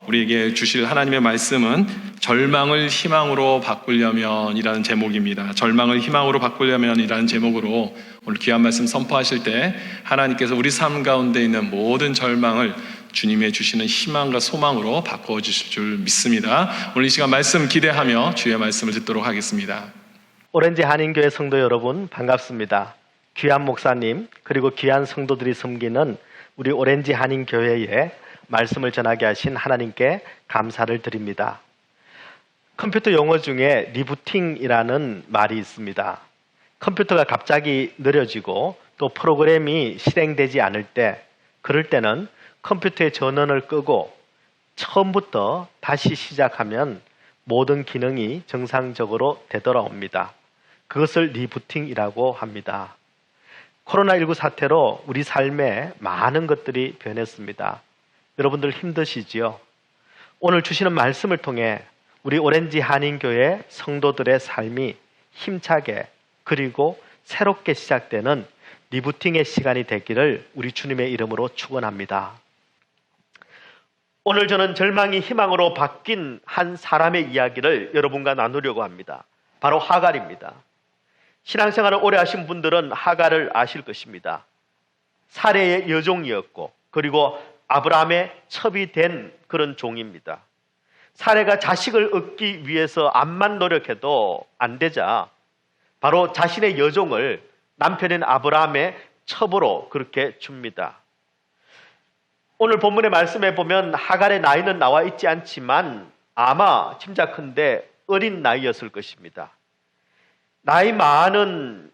우리에게 주실 하나님의 말씀은 절망을 희망으로 바꾸려면이라는 제목입니다. 절망을 희망으로 바꾸려면이라는 제목으로 오늘 귀한 말씀 선포하실 때 하나님께서 우리 삶 가운데 있는 모든 절망을 주님의 주시는 희망과 소망으로 바꾸어 주실 줄 믿습니다. 오늘 이 시간 말씀 기대하며 주의 말씀을 듣도록 하겠습니다. 오렌지 한인교회 성도 여러분 반갑습니다. 귀한 목사님 그리고 귀한 성도들이 섬기는 우리 오렌지 한인교회에 말씀을 전하게 하신 하나님께 감사를 드립니다. 컴퓨터 용어 중에 리부팅이라는 말이 있습니다. 컴퓨터가 갑자기 느려지고 또 프로그램이 실행되지 않을 때, 그럴 때는 컴퓨터의 전원을 끄고 처음부터 다시 시작하면 모든 기능이 정상적으로 되돌아옵니다. 그것을 리부팅이라고 합니다. 코로나19 사태로 우리 삶에 많은 것들이 변했습니다. 여러분들 힘드시지요? 오늘 주시는 말씀을 통해 우리 오렌지 한인교회 성도들의 삶이 힘차게 그리고 새롭게 시작되는 리부팅의 시간이 되기를 우리 주님의 이름으로 축원합니다. 오늘 저는 절망이 희망으로 바뀐 한 사람의 이야기를 여러분과 나누려고 합니다. 바로 하갈입니다. 신앙생활을 오래 하신 분들은 하갈을 아실 것입니다. 사레의 여종이었고 그리고 아브라함의 첩이 된 그런 종입니다. 사레가 자식을 얻기 위해서 암만 노력해도 안 되자 바로 자신의 여종을 남편인 아브라함의 첩으로 그렇게 줍니다. 오늘 본문의 말씀에 보면 하갈의 나이는 나와 있지 않지만 아마 짐작컨대 어린 나이였을 것입니다. 나이 많은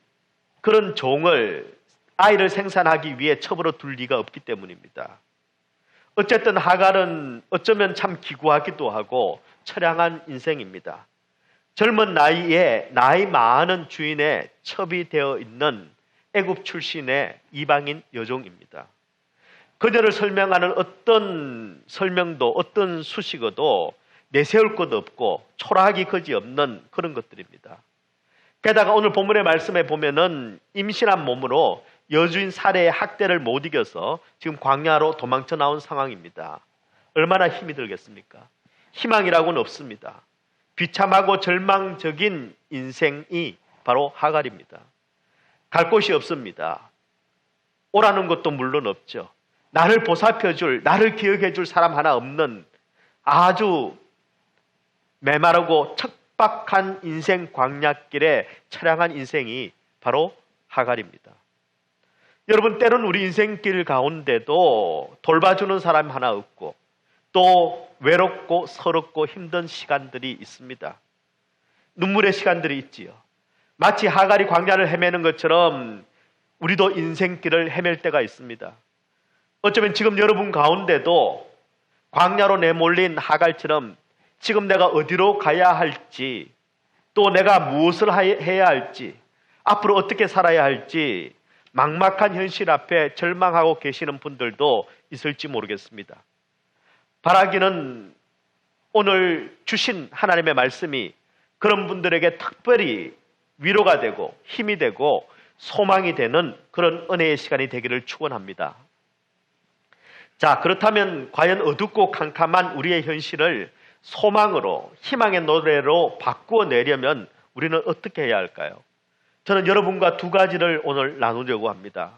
그런 종을 아이를 생산하기 위해 첩으로 둘 리가 없기 때문입니다. 어쨌든 하갈은 어쩌면 참 기구하기도 하고 처량한 인생입니다. 젊은 나이에 나이 많은 주인의 첩이 되어 있는 애굽 출신의 이방인 여종입니다. 그녀를 설명하는 어떤 설명도 어떤 수식어도 내세울 것 없고 초라하기 그지없는 그런 것들입니다. 게다가 오늘 본문의 말씀에 보면은 임신한 몸으로 여주인 사레의 학대를 못 이겨서 지금 광야로 도망쳐 나온 상황입니다. 얼마나 힘이 들겠습니까? 희망이라고는 없습니다. 비참하고 절망적인 인생이 바로 하갈입니다. 갈 곳이 없습니다. 오라는 것도 물론 없죠. 나를 보살펴줄, 나를 기억해줄 사람 하나 없는 아주 메마르고 척박한 인생 광야길의 처량한 인생이 바로 하갈입니다. 여러분, 때론 우리 인생길 가운데도 돌봐주는 사람 하나 없고 또 외롭고 서럽고 힘든 시간들이 있습니다. 눈물의 시간들이 있지요. 마치 하갈이 광야를 헤매는 것처럼 우리도 인생길을 헤맬 때가 있습니다. 어쩌면 지금 여러분 가운데도 광야로 내몰린 하갈처럼 지금 내가 어디로 가야 할지, 또 내가 무엇을 해야 할지, 앞으로 어떻게 살아야 할지 막막한 현실 앞에 절망하고 계시는 분들도 있을지 모르겠습니다. 바라기는 오늘 주신 하나님의 말씀이 그런 분들에게 특별히 위로가 되고 힘이 되고 소망이 되는 그런 은혜의 시간이 되기를 축원합니다. 자, 그렇다면 과연 어둡고 캄캄한 우리의 현실을 소망으로, 희망의 노래로 바꾸어 내려면 우리는 어떻게 해야 할까요? 저는 여러분과 두 가지를 오늘 나누려고 합니다.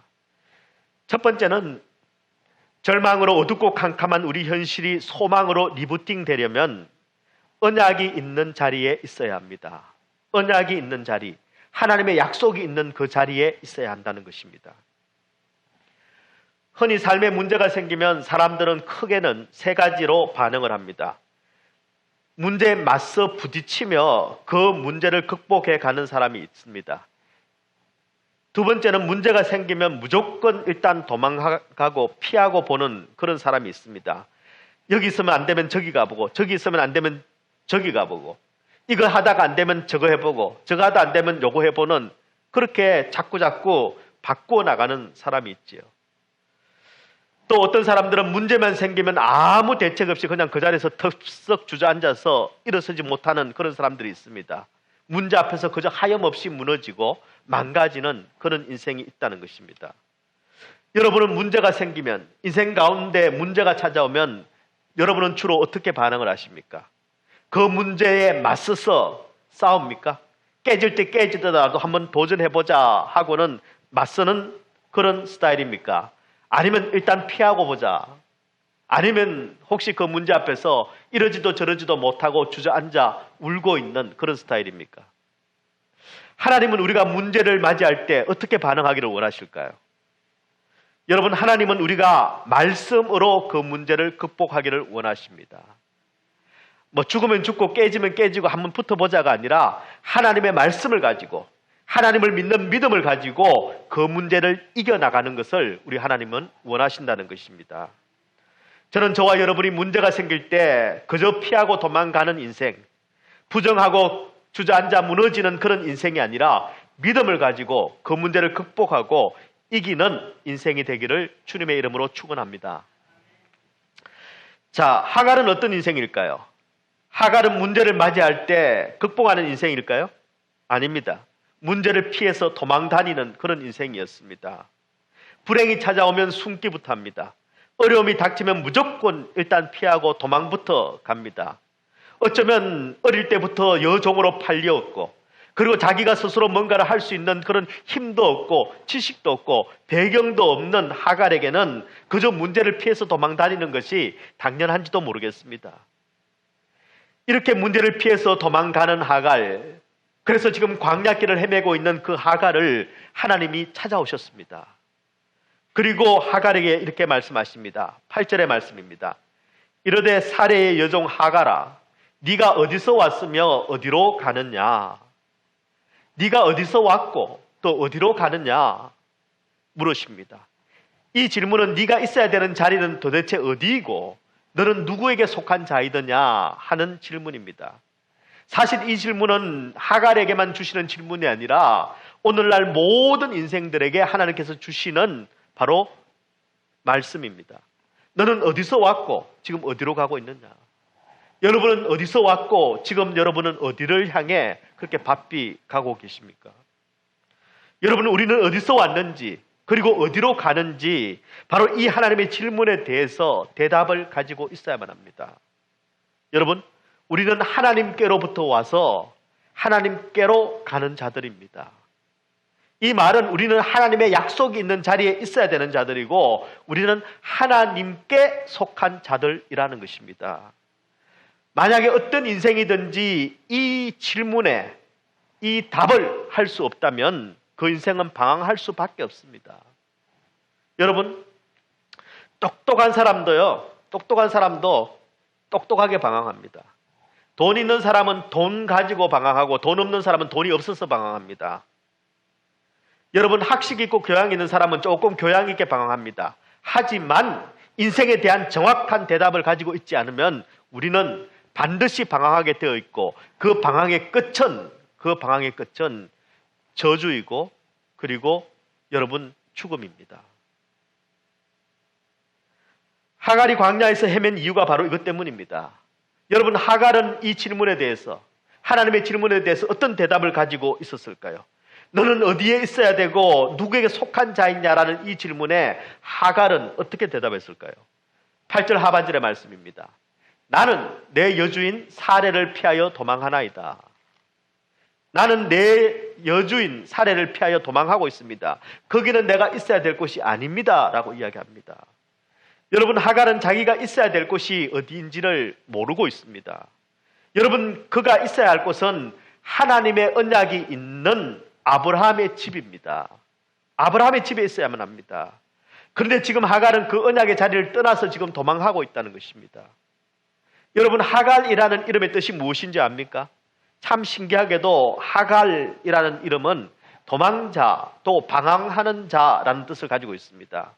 첫 번째는 절망으로 어둡고 캄캄한 우리 현실이 소망으로 리부팅 되려면 언약이 있는 자리에 있어야 합니다. 언약이 있는 자리, 하나님의 약속이 있는 그 자리에 있어야 한다는 것입니다. 흔히 삶에 문제가 생기면 사람들은 크게는 세 가지로 반응을 합니다. 문제에 맞서 부딪히며 그 문제를 극복해 가는 사람이 있습니다. 두 번째는 문제가 생기면 무조건 일단 도망가고 피하고 보는 그런 사람이 있습니다. 여기 있으면 안 되면 저기 가보고, 저기 있으면 안 되면 저기 가보고, 이거 하다가 안 되면 저거 해보고, 저거 하다 안 되면 요거 해보는, 그렇게 자꾸 바꾸어 나가는 사람이 있지요. 또 어떤 사람들은 문제만 생기면 아무 대책 없이 그냥 그 자리에서 턱썩 주저앉아서 일어서지 못하는 그런 사람들이 있습니다. 문제 앞에서 그저 하염없이 무너지고 망가지는 그런 인생이 있다는 것입니다. 여러분은 문제가 생기면, 인생 가운데 문제가 찾아오면 여러분은 주로 어떻게 반응을 하십니까? 그 문제에 맞서서 싸웁니까? 깨질 때 깨지더라도 한번 도전해보자 하고는 맞서는 그런 스타일입니까? 아니면 일단 피하고 보자. 아니면 혹시 그 문제 앞에서 이러지도 저러지도 못하고 주저앉아 울고 있는 그런 스타일입니까? 하나님은 우리가 문제를 맞이할 때 어떻게 반응하기를 원하실까요? 여러분, 하나님은 우리가 말씀으로 그 문제를 극복하기를 원하십니다. 뭐 죽으면 죽고 깨지면 깨지고 한번 붙어보자가 아니라 하나님의 말씀을 가지고 하나님을 믿는 믿음을 가지고 그 문제를 이겨나가는 것을 우리 하나님은 원하신다는 것입니다. 저는 저와 여러분이 문제가 생길 때 그저 피하고 도망가는 인생, 부정하고 주저앉아 무너지는 그런 인생이 아니라 믿음을 가지고 그 문제를 극복하고 이기는 인생이 되기를 주님의 이름으로 축원합니다. 자, 하갈은 어떤 인생일까요? 하갈은 문제를 맞이할 때 극복하는 인생일까요? 아닙니다. 문제를 피해서 도망 다니는 그런 인생이었습니다. 불행이 찾아오면 숨기부터 합니다. 어려움이 닥치면 무조건 일단 피하고 도망부터 갑니다. 어쩌면 어릴 때부터 여종으로 팔려왔고, 그리고 자기가 스스로 뭔가를 할 수 있는 그런 힘도 없고 지식도 없고 배경도 없는 하갈에게는 그저 문제를 피해서 도망 다니는 것이 당연한지도 모르겠습니다. 이렇게 문제를 피해서 도망가는 하갈, 그래서 지금 광야길을 헤매고 있는 그 하갈을 하나님이 찾아오셨습니다. 그리고 하갈에게 이렇게 말씀하십니다. 8절의 말씀입니다. 이르되 사레의 여종 하갈아, 네가 어디서 왔으며 어디로 가느냐? 네가 어디서 왔고 또 어디로 가느냐? 물으십니다. 이 질문은 네가 있어야 되는 자리는 도대체 어디이고 너는 누구에게 속한 자이더냐 하는 질문입니다. 사실 이 질문은 하갈에게만 주시는 질문이 아니라 오늘날 모든 인생들에게 하나님께서 주시는 바로 말씀입니다. 너는 어디서 왔고 지금 어디로 가고 있느냐? 여러분은 어디서 왔고 지금 여러분은 어디를 향해 그렇게 바삐 가고 계십니까? 여러분, 우리는 어디서 왔는지 그리고 어디로 가는지 바로 이 하나님의 질문에 대해서 대답을 가지고 있어야만 합니다. 여러분, 우리는 하나님께로부터 와서 하나님께로 가는 자들입니다. 이 말은 우리는 하나님의 약속이 있는 자리에 있어야 되는 자들이고 우리는 하나님께 속한 자들이라는 것입니다. 만약에 어떤 인생이든지 이 질문에 이 답을 할 수 없다면 그 인생은 방황할 수밖에 없습니다. 여러분, 똑똑한 사람도 똑똑하게 방황합니다. 돈 있는 사람은 돈 가지고 방황하고 돈 없는 사람은 돈이 없어서 방황합니다. 여러분, 학식 있고 교양 있는 사람은 조금 교양 있게 방황합니다. 하지만 인생에 대한 정확한 대답을 가지고 있지 않으면 우리는 반드시 방황하게 되어 있고 그 방황의 끝은 저주이고 그리고 여러분 죽음입니다. 하갈이 광야에서 헤맨 이유가 바로 이것 때문입니다. 여러분, 하갈은 이 질문에 대해서 하나님의 질문에 대해서 어떤 대답을 가지고 있었을까요? 너는 어디에 있어야 되고 누구에게 속한 자이냐라는 이 질문에 하갈은 어떻게 대답했을까요? 8절 하반절의 말씀입니다. 나는 내 여주인 사레를 피하여 도망하나이다. 나는 내 여주인 사레를 피하여 도망하고 있습니다. 거기는 내가 있어야 될 곳이 아닙니다 라고 이야기합니다. 여러분, 하갈은 자기가 있어야 될 곳이 어디인지를 모르고 있습니다. 여러분, 그가 있어야 할 곳은 하나님의 언약이 있는 아브라함의 집입니다. 아브라함의 집에 있어야만 합니다. 그런데 지금 하갈은 그 언약의 자리를 떠나서 지금 도망하고 있다는 것입니다. 여러분, 하갈이라는 이름의 뜻이 무엇인지 압니까? 참 신기하게도 하갈이라는 이름은 도망자, 또 방황하는 자라는 뜻을 가지고 있습니다.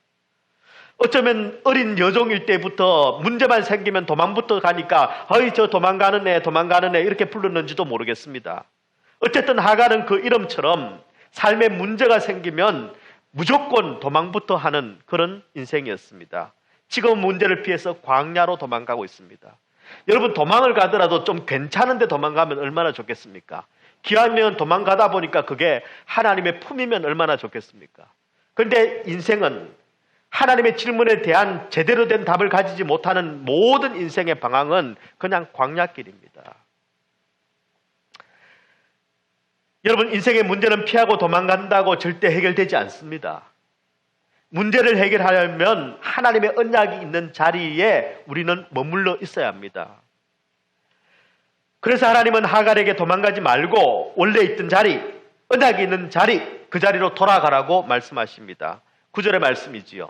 어쩌면 어린 여종일 때부터 문제만 생기면 도망부터 가니까 어이 저 도망가는 애 이렇게 불렀는지도 모르겠습니다. 어쨌든 하갈은 그 이름처럼 삶에 문제가 생기면 무조건 도망부터 하는 그런 인생이었습니다. 지금 문제를 피해서 광야로 도망가고 있습니다. 여러분, 도망을 가더라도 좀 괜찮은데 도망가면 얼마나 좋겠습니까? 기왕이면 도망가다 보니까 그게 하나님의 품이면 얼마나 좋겠습니까? 그런데 인생은 하나님의 질문에 대한 제대로 된 답을 가지지 못하는 모든 인생의 방황은 그냥 광야길입니다. 여러분, 인생의 문제는 피하고 도망간다고 절대 해결되지 않습니다. 문제를 해결하려면 하나님의 언약이 있는 자리에 우리는 머물러 있어야 합니다. 그래서 하나님은 하갈에게 도망가지 말고 원래 있던 자리, 언약이 있는 자리, 그 자리로 돌아가라고 말씀하십니다. 9절의 말씀이지요.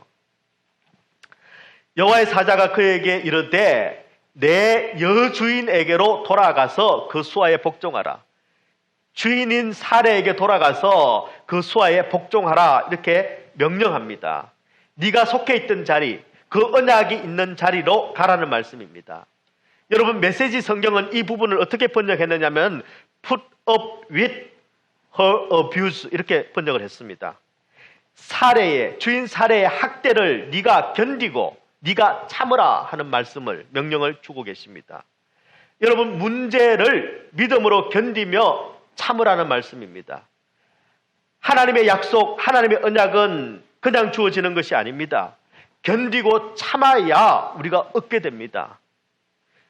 여호와의 사자가 그에게 이르되 내 여주인에게로 돌아가서 그 수하에 복종하라. 주인인 사레에게 돌아가서 그 수하에 복종하라, 이렇게 명령합니다. 네가 속해 있던 자리, 그 언약이 있는 자리로 가라는 말씀입니다. 여러분, 메시지 성경은 이 부분을 어떻게 번역했느냐면 put up with her abuse, 이렇게 번역을 했습니다. 사례의, 주인 사례의 학대를 네가 견디고 네가 참으라 하는 말씀을, 명령을 주고 계십니다. 여러분, 문제를 믿음으로 견디며 참으라는 말씀입니다. 하나님의 약속, 하나님의 언약은 그냥 주어지는 것이 아닙니다. 견디고 참아야 우리가 얻게 됩니다.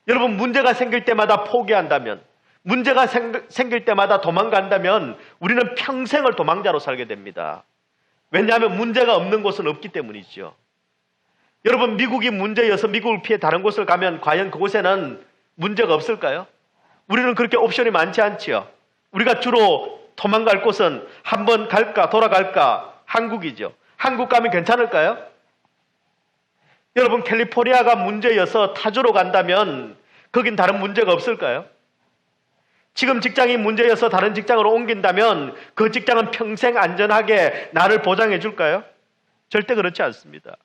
여러분, 문제가 생길 때마다 포기한다면, 문제가 생길 때마다 도망간다면 우리는 평생을 도망자로 살게 됩니다. 왜냐하면 문제가 없는 곳은 없기 때문이죠. 여러분, 미국이 문제여서 미국을 피해 다른 곳을 가면 과연 그곳에는 문제가 없을까요? 우리는 그렇게 옵션이 많지 않지요. 우리가 주로 도망갈 곳은 한번 갈까 돌아갈까 한국이죠. 한국 가면 괜찮을까요? 여러분, 캘리포니아가 문제여서 타주로 간다면 거긴 다른 문제가 없을까요? 지금 직장이 문제여서 다른 직장으로 옮긴다면 그 직장은 평생 안전하게 나를 보장해 줄까요? 절대 그렇지 않습니다.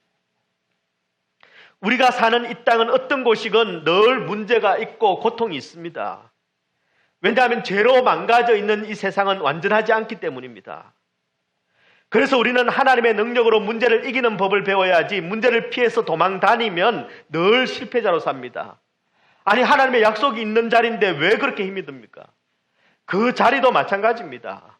우리가 사는 이 땅은 어떤 곳이건 늘 문제가 있고 고통이 있습니다. 왜냐하면 죄로 망가져 있는 이 세상은 완전하지 않기 때문입니다. 그래서 우리는 하나님의 능력으로 문제를 이기는 법을 배워야지, 문제를 피해서 도망 다니면 늘 실패자로 삽니다. 아니, 하나님의 약속이 있는 자리인데 왜 그렇게 힘이 듭니까? 그 자리도 마찬가지입니다.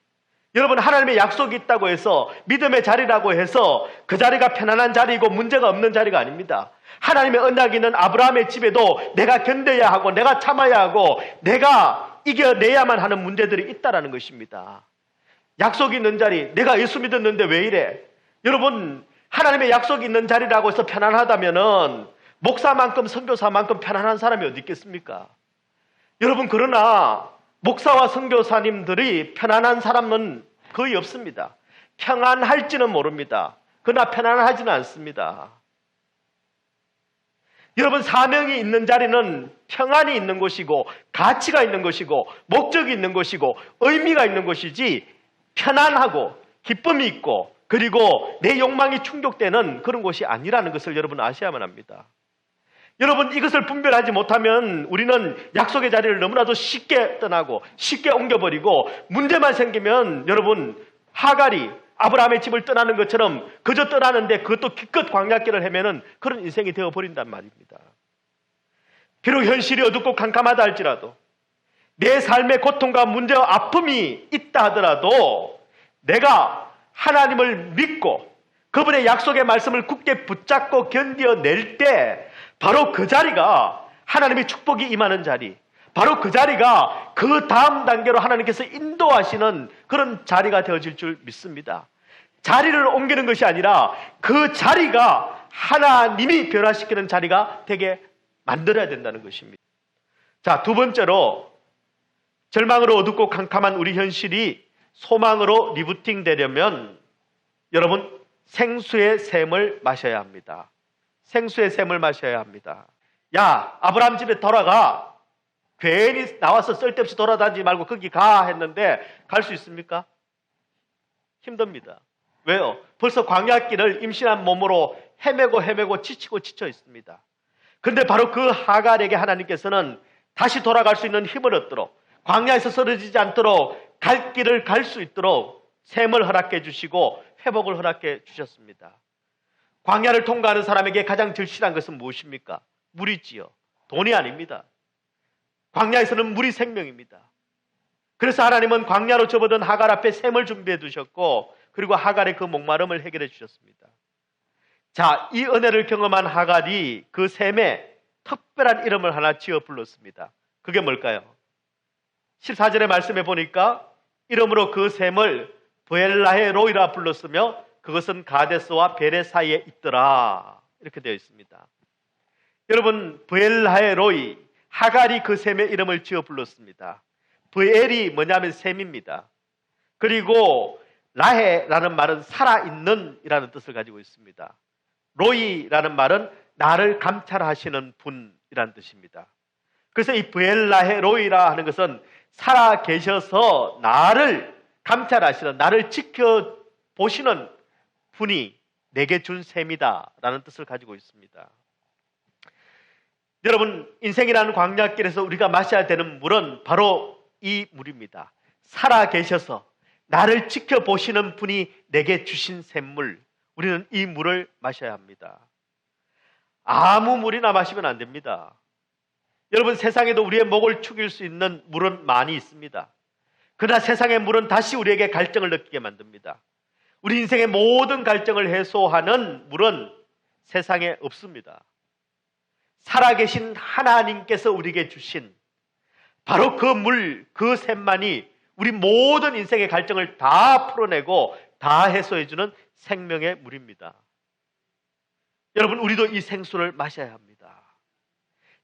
여러분, 하나님의 약속이 있다고 해서, 믿음의 자리라고 해서 그 자리가 편안한 자리이고 문제가 없는 자리가 아닙니다. 하나님의 언약이 있는 아브라함의 집에도 내가 견뎌야 하고 내가 참아야 하고 내가 이겨내야만 하는 문제들이 있다는 것입니다. 약속이 있는 자리, 내가 예수 믿었는데 왜 이래? 여러분, 하나님의 약속이 있는 자리라고 해서 편안하다면은 목사만큼 선교사만큼 편안한 사람이 어디 있겠습니까? 여러분, 그러나 목사와 선교사님들이 편안한 사람은 거의 없습니다. 평안할지는 모릅니다. 그러나 편안하지는 않습니다. 여러분, 사명이 있는 자리는 평안이 있는 곳이고 가치가 있는 것이고 목적이 있는 것이고 의미가 있는 것이지, 편안하고 기쁨이 있고 그리고 내 욕망이 충족되는 그런 곳이 아니라는 것을 여러분 아셔야만 합니다. 여러분, 이것을 분별하지 못하면 우리는 약속의 자리를 너무나도 쉽게 떠나고 쉽게 옮겨버리고, 문제만 생기면 여러분, 하갈이 아브라함의 집을 떠나는 것처럼 그저 떠나는데 그것도 기껏 광야길을 헤매는 그런 인생이 되어버린단 말입니다. 비록 현실이 어둡고 캄캄하다 할지라도, 내 삶의 고통과 문제와 아픔이 있다 하더라도 내가 하나님을 믿고 그분의 약속의 말씀을 굳게 붙잡고 견뎌낼 때 바로 그 자리가 하나님의 축복이 임하는 자리, 바로 그 자리가 그 다음 단계로 하나님께서 인도하시는 그런 자리가 되어질 줄 믿습니다. 자리를 옮기는 것이 아니라 그 자리가 하나님이 변화시키는 자리가 되게 만들어야 된다는 것입니다. 자, 두 번째로, 절망으로 어둡고 캄캄한 우리 현실이 소망으로 리부팅 되려면 여러분, 생수의 샘을 마셔야 합니다. 생수의 샘을 마셔야 합니다. 야, 아브라함 집에 돌아가. 괜히 나와서 쓸데없이 돌아다니지 말고 거기 가 했는데 갈 수 있습니까? 힘듭니다. 왜요? 벌써 광야길을 임신한 몸으로 헤매고 지치고 지쳐 있습니다. 그런데 바로 그 하갈에게 하나님께서는 다시 돌아갈 수 있는 힘을 얻도록, 광야에서 쓰러지지 않도록 갈 길을 갈 수 있도록 샘을 허락해 주시고 회복을 허락해 주셨습니다. 광야를 통과하는 사람에게 가장 절실한 것은 무엇입니까? 물이지요. 돈이 아닙니다. 광야에서는 물이 생명입니다. 그래서 하나님은 광야로 접어든 하갈 앞에 샘을 준비해 두셨고, 그리고 하갈의 그 목마름을 해결해 주셨습니다. 자, 이 은혜를 경험한 하갈이 그 샘에 특별한 이름을 하나 지어 불렀습니다. 그게 뭘까요? 14절의 말씀에 보니까 이름으로 그 샘을 브엘라헤 로이라 불렀으며 그것은 가데스와 베레 사이에 있더라. 이렇게 되어 있습니다. 여러분, 브엘라헤 로이, 하갈이 그 샘의 이름을 지어 불렀습니다. 브엘이 뭐냐면 샘입니다. 그리고 라헤라는 말은 살아있는 이라는 뜻을 가지고 있습니다. 로이라는 말은 나를 감찰하시는 분이라는 뜻입니다. 그래서 이 브엘라헤 로이라 하는 것은 살아 계셔서 나를 감찰하시는, 나를 지켜보시는 분이 내게 준 셈이다 라는 뜻을 가지고 있습니다. 여러분, 인생이라는 광야길에서 우리가 마셔야 되는 물은 바로 이 물입니다. 살아 계셔서 나를 지켜보시는 분이 내게 주신 샘물, 우리는 이 물을 마셔야 합니다. 아무 물이나 마시면 안 됩니다. 여러분, 세상에도 우리의 목을 축일 수 있는 물은 많이 있습니다. 그러나 세상의 물은 다시 우리에게 갈증을 느끼게 만듭니다. 우리 인생의 모든 갈증을 해소하는 물은 세상에 없습니다. 살아계신 하나님께서 우리에게 주신 바로 그 물, 그 샘만이 우리 모든 인생의 갈증을 다 풀어내고 다 해소해주는 생명의 물입니다. 여러분, 우리도 이 생수를 마셔야 합니다.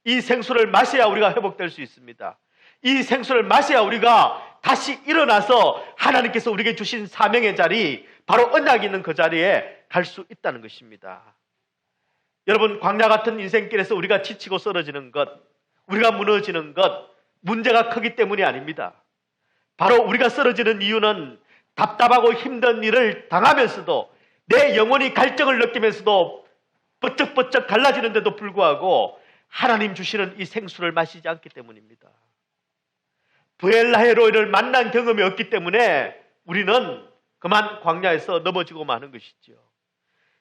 이 생수를 마셔야 우리가 회복될 수 있습니다. 이 생수를 마셔야 우리가 다시 일어나서 하나님께서 우리에게 주신 사명의 자리, 바로 언약이 있는 그 자리에 갈 수 있다는 것입니다. 여러분, 광야 같은 인생길에서 우리가 지치고 쓰러지는 것, 우리가 무너지는 것, 문제가 크기 때문이 아닙니다. 바로 우리가 쓰러지는 이유는 답답하고 힘든 일을 당하면서도 내 영혼이 갈증을 느끼면서도 버쩍버쩍 갈라지는데도 불구하고 하나님 주시는 이 생수를 마시지 않기 때문입니다. 브엘라헤 로이를 만난 경험이 없기 때문에 우리는 그만 광야에서 넘어지고 마는 것이지요.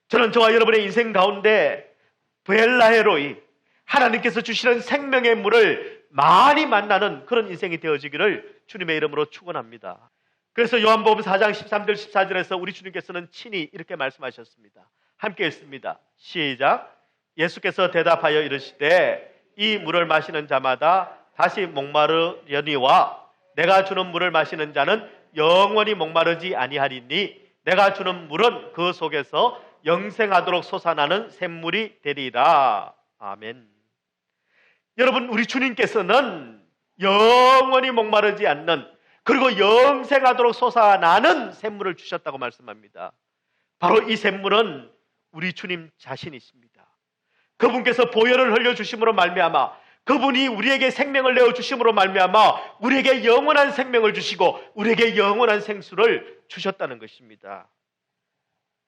저는 저와 여러분의 인생 가운데 브엘라헤 로이, 하나님께서 주시는 생명의 물을 많이 만나는 그런 인생이 되어지기를 주님의 이름으로 축원합니다. 그래서 요한복음 4장 13절 14절에서 우리 주님께서는 친히 이렇게 말씀하셨습니다. 함께 읽습니다. 시작. 예수께서 대답하여 이르시되 이 물을 마시는 자마다 다시 목마르려니와 내가 주는 물을 마시는 자는 영원히 목마르지 아니하리니 내가 주는 물은 그 속에서 영생하도록 솟아나는 샘물이 되리라. 아멘. 여러분, 우리 주님께서는 영원히 목마르지 않는, 그리고 영생하도록 솟아나는 샘물을 주셨다고 말씀합니다. 바로 이 샘물은 우리 주님 자신이십니다. 그분께서 보혈을 흘려주심으로 말미암아, 그분이 우리에게 생명을 내어주심으로 말미암아 우리에게 영원한 생명을 주시고 우리에게 영원한 생수를 주셨다는 것입니다.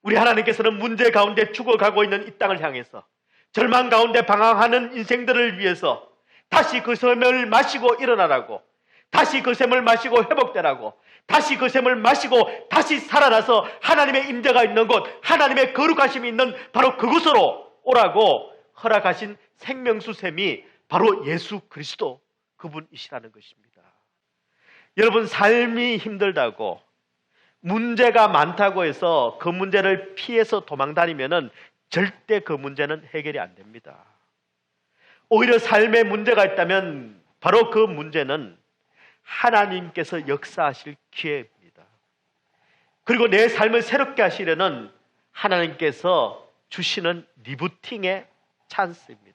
우리 하나님께서는 문제 가운데 죽어가고 있는 이 땅을 향해서, 절망 가운데 방황하는 인생들을 위해서 다시 그 샘을 마시고 일어나라고, 다시 그 샘을 마시고 회복되라고, 다시 그 샘을 마시고 다시 살아나서 하나님의 임재가 있는 곳, 하나님의 거룩하심이 있는 바로 그곳으로 오라고 허락하신 생명수 샘이 바로 예수 그리스도 그분이시라는 것입니다. 여러분, 삶이 힘들다고, 문제가 많다고 해서 그 문제를 피해서 도망다니면은 절대 그 문제는 해결이 안 됩니다. 오히려 삶에 문제가 있다면 바로 그 문제는 하나님께서 역사하실 기회입니다. 그리고 내 삶을 새롭게 하시려는 하나님께서 주시는 리부팅의 찬스입니다.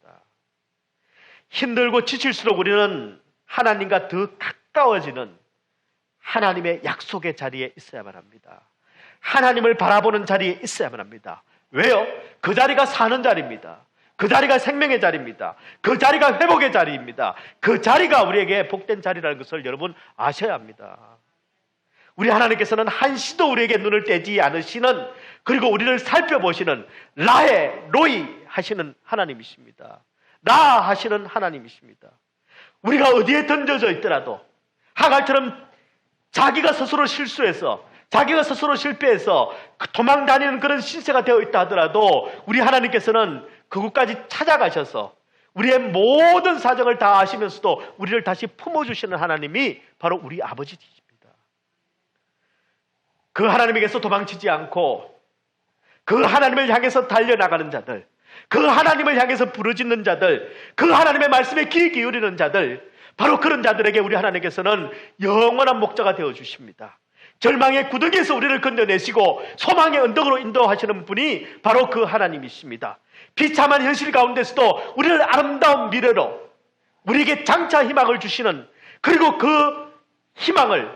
힘들고 지칠수록 우리는 하나님과 더 가까워지는 하나님의 약속의 자리에 있어야만 합니다. 하나님을 바라보는 자리에 있어야만 합니다. 왜요? 그 자리가 사는 자리입니다. 그 자리가 생명의 자리입니다. 그 자리가 회복의 자리입니다. 그 자리가 우리에게 복된 자리라는 것을 여러분 아셔야 합니다. 우리 하나님께서는 한시도 우리에게 눈을 떼지 않으시는, 그리고 우리를 살펴보시는 라해, 로이 하시는 하나님이십니다. 나 하시는 하나님이십니다. 우리가 어디에 던져져 있더라도 하갈처럼 자기가 스스로 실수해서, 자기가 스스로 실패해서 도망 다니는 그런 신세가 되어 있다 하더라도 우리 하나님께서는 그곳까지 찾아가셔서 우리의 모든 사정을 다 아시면서도 우리를 다시 품어주시는 하나님이 바로 우리 아버지이십니다. 그 하나님에게서 도망치지 않고 그 하나님을 향해서 달려나가는 자들, 그 하나님을 향해서 부르짖는 자들, 그 하나님의 말씀에 귀 기울이는 자들, 바로 그런 자들에게 우리 하나님께서는 영원한 목자가 되어 주십니다. 절망의 구덩이에서 우리를 건져내시고 소망의 언덕으로 인도하시는 분이 바로 그 하나님이십니다. 비참한 현실 가운데서도 우리를 아름다운 미래로, 우리에게 장차 희망을 주시는, 그리고 그 희망을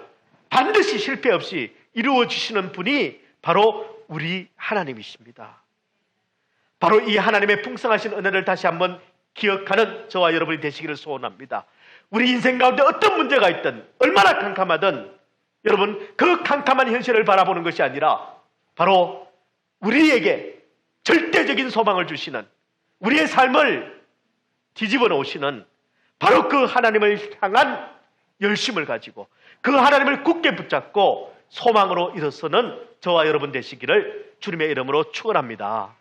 반드시 실패 없이 이루어 주시는 분이 바로 우리 하나님이십니다. 바로 이 하나님의 풍성하신 은혜를 다시 한번 기억하는 저와 여러분이 되시기를 소원합니다. 우리 인생 가운데 어떤 문제가 있든, 얼마나 캄캄하든, 여러분 그 캄캄한 현실을 바라보는 것이 아니라 바로 우리에게 절대적인 소망을 주시는, 우리의 삶을 뒤집어 놓으시는 바로 그 하나님을 향한 열심을 가지고 그 하나님을 굳게 붙잡고 소망으로 일어서는 저와 여러분 되시기를 주님의 이름으로 축원합니다.